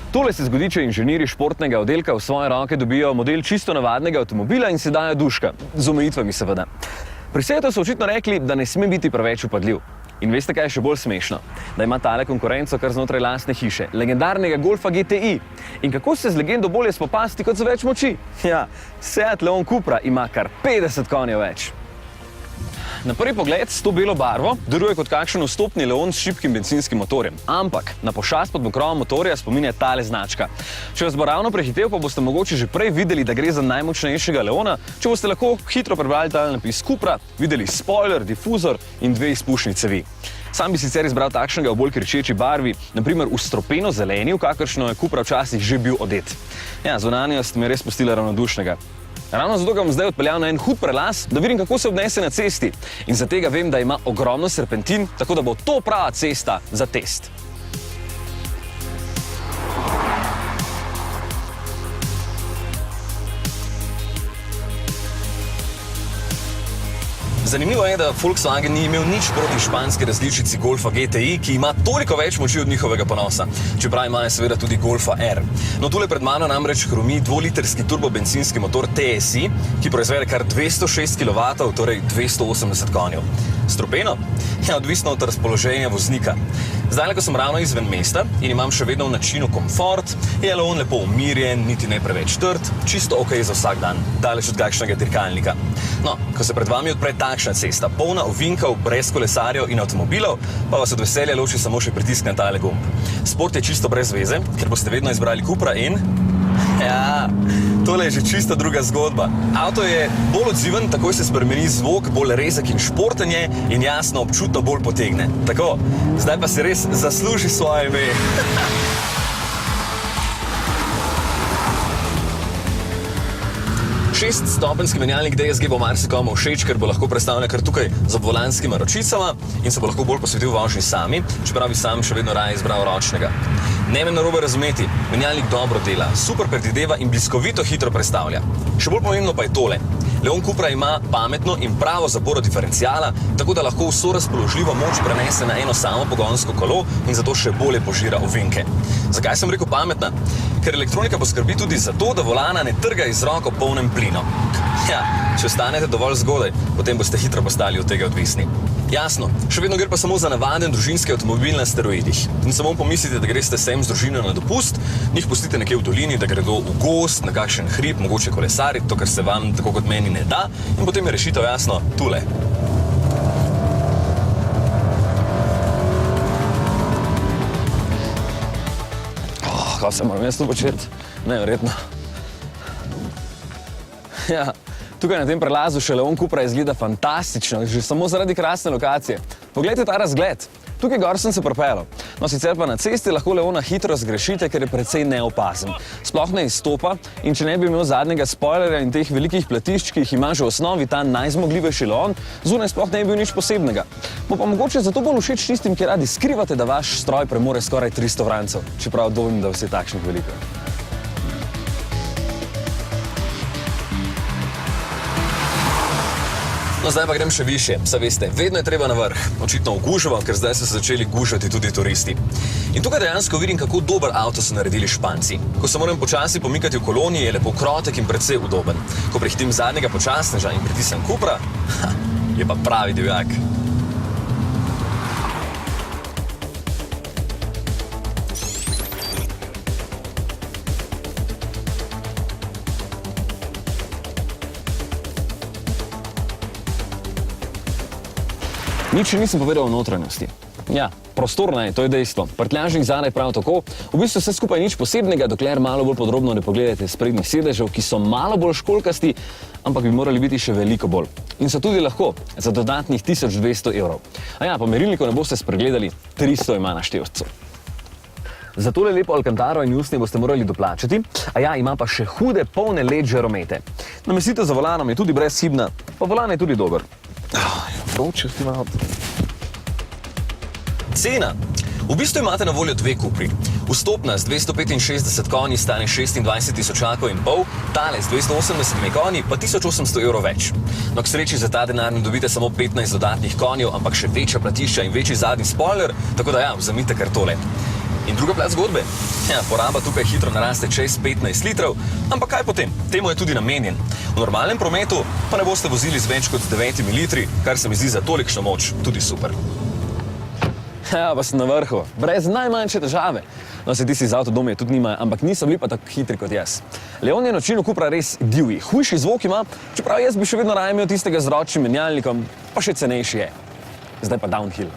Tole se zgodi, če inženirji športnega oddelka v svoje roke dobijo model čisto navadnega avtomobila in si dajo duška. Z omejitvami seveda. Pri Seatu so očitno rekli, da ne sme biti preveč vpadljiv. In veste, kaj je še bolj smešno? Da ima tale konkurenco kar znotraj lastne hiše. Legendarnega Golfa GTI. In kako se z legendo bolje spopasti kot z več moči? Ja, Seat Leon Cupra ima kar 50 konjev več. Na prvi pogled s to belo barvo deluje kot kakšen vstopni Leon s šibkim bencinskim motorjem. Ampak na pošast pod pokrovom motorja spominja tale značka. Če vas bo ravno prehitel, pa boste mogoče že prej videli, da gre za najmočnejšega Leona, če boste lahko hitro prebrali tale napis Cupra, videli spoiler, difuzor in 2 izpušni cevi. Sam bi sicer izbral takšnega v bolj kričeči barvi, naprimer v stropeno zeleni, v kakršno je Cupra včasih že bil odet. Ja, zunanjost me je res pustila ravnodušnega. Ravno zato ga bom zdaj odpeljal na en hud prelaz, da vidim, kako se obnese na cesti. In za tega vem, da ima ogromno serpentin, tako da bo to prava cesta za test. Zanimivo je, da Volkswagen ni imel nič proti španski različici Golfa GTI, ki ima toliko več moči od njihovega ponosa, čeprav imajo seveda tudi Golfa R. No, tule pred mano namreč hromi 2-litrski turbobencinski motor TSI, ki proizvede kar 206 kW, torej 280 konjev. Stropeno? Ja, odvisno od razpoloženja voznika. Zdaj, ko sem ravno izven mesta in imam še vedno v načinu komfort, je Leon lepo umirjen, niti ne preveč trd, čisto ok za vsak dan, daleč od kakšnega dirkalnika. No, ko se pred vami odpre takšna cesta, polna ovinkov, brez kolesarjev in avtomobilov, pa vas od veselja loči samo še pritisk na tale gumb. Sport je čisto brez veze, ker boste vedno izbrali Cupra in... Ja, tole je že čisto druga zgodba. Avto je bolj odziven, takoj se spremeni zvok, bolj rezek in športen je in jasno občutno bolj potegne. Tako, zdaj pa si res zasluži svoje ime. Šeststopenjski menjalnik DSG bo marsikomu všeč, ker bo lahko predstavlja kar tukaj z obvolanskima ročicama in se bo lahko bolj posvetil vožnji sami, čeprav bi sam še vedno raje izbral ročnega. Ne me narobe razumeti, menjalnik dobro dela, super predvideva in bliskovito hitro prestavlja. Še bolj pomembno pa je tole. Leon Cupra ima pametno in pravo zaporo diferencijala, tako da lahko vso razpoložljivo moč prenese na eno samo pogonsko kolo in zato še bolje požira ovinke. Zakaj sem rekel pametna? Ker elektronika poskrbi tudi za to, da volana ne trga iz rok ob polnem plinu. Ja, če ostanete dovolj zgodaj, potem boste hitro postali od tega odvisni. Jasno, še vedno gre pa samo za navaden družinski avtomobil na steroidih. In samo pomislite, da greste sem z družino na dopust, njih pustite nekje v dolini, da gredo v gost, na kakšen hrib, mogoče kolesariti, to, kar se vam tako kot meni ne da, in potem je rešitev jasno tule. Kaj se moram jaz tu početi? Neverjetno. Ja, tukaj na tem prelazu še Leon Cupra izgleda fantastično, že samo zaradi krasne lokacije. Poglejte ta razgled. Tukaj gor sem se propeljal. No, sicer pa na cesti lahko Leona hitro zgrešite, ker je precej neopazen. Sploh ne izstopa in če ne bi imel zadnjega spoilerja in teh velikih platišč, ki jih ima že v osnovi ta najzmogljivejši Leon, zunaj sploh ne bi bil nič posebnega. Bo pa mogoče zato bolj všeč tistim, ki radi skrivate, da vaš stroj premore skoraj 300 vrancev, čeprav dvomim, da vas je takšnih veliko. No, zdaj pa grem še više. Saj veste, vedno je treba na vrh. Očitno v gužvo, ker zdaj so se začeli gužvati tudi turisti. In tukaj dejansko vidim, kako dober avto so naredili Španci. Ko se moram počasi pomikati v koloniji, je lepo krotek in precej udoben. Ko prehitim zadnjega počasneža in pritisnem Cupra, je pa pravi divjak. Nič še nisem povedal o notranjosti. Ja, prostorna je, to je dejstvo. Prtljažnik zadaj prav tako. V bistvu vse skupaj nič posebnega, dokler malo bolj podrobno ne pogledate sprednjih sedežev, ki so malo bolj školjkasti, ampak bi morali biti še veliko bolj. In so tudi lahko, za dodatnih 1200 evrov. A ja, po merilniku ne boste spregledali, 300 ima na števcu. Za tole lepo alcantaro in usnje boste morali doplačati, a ja, ima pa še hude, polne led žaromete. Namestitev za volanom je tudi brezhibna, pa volan je tudi dober. Vroče si malo. Cena. V bistvu imate na voljo 2 Cupri. Vstopna z 265 konji stane 26 tisočakov in pol, tale z 280 konji pa 1800 evrov več. No, k sreči za ta denar ne dobite samo 15 dodatnih konjev, ampak še večja platišča in večji zadnji spoiler, tako da ja, vzemite kar tole. In druga plat zgodbe? Ja, poraba tukaj hitro naraste čez 15 litrov, ampak kaj potem? Temu je tudi namenjen. V normalnem prometu pa ne boste vozili z več kot 9 litri, kar se mi zdi za tolikšno moč tudi super. Ja, pa sem na vrhu, brez najmanjše težave. No, se tisti z avtodomi tudi nimajo, ampak niso bili pa tako hitri kot jaz. Leon je načinu Cupra res divji, hujši zvok ima, čeprav jaz bi še vedno raje imel tistega z ročnim menjalnikom, pa še cenejši je. Zdaj pa downhill.